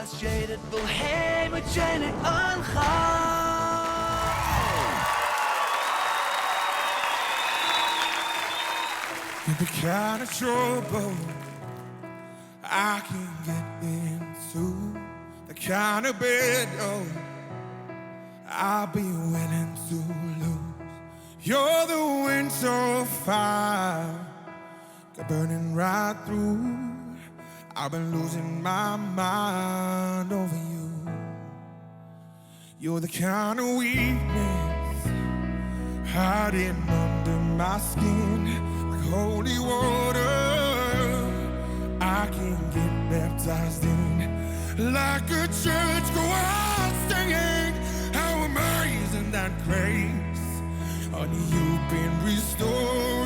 As jij dit wil heen, moet jij niet aangaan. In the kind of trouble I can get into, the kind of bed, oh, I'll be willing to lose. You're the winter fire, got burning right through. I've been losing my mind over you. You're the kind of weakness hiding under my skin, like holy water I can get baptized in. Like a church choir singing, how amazing that grace. Honey, you've been restored.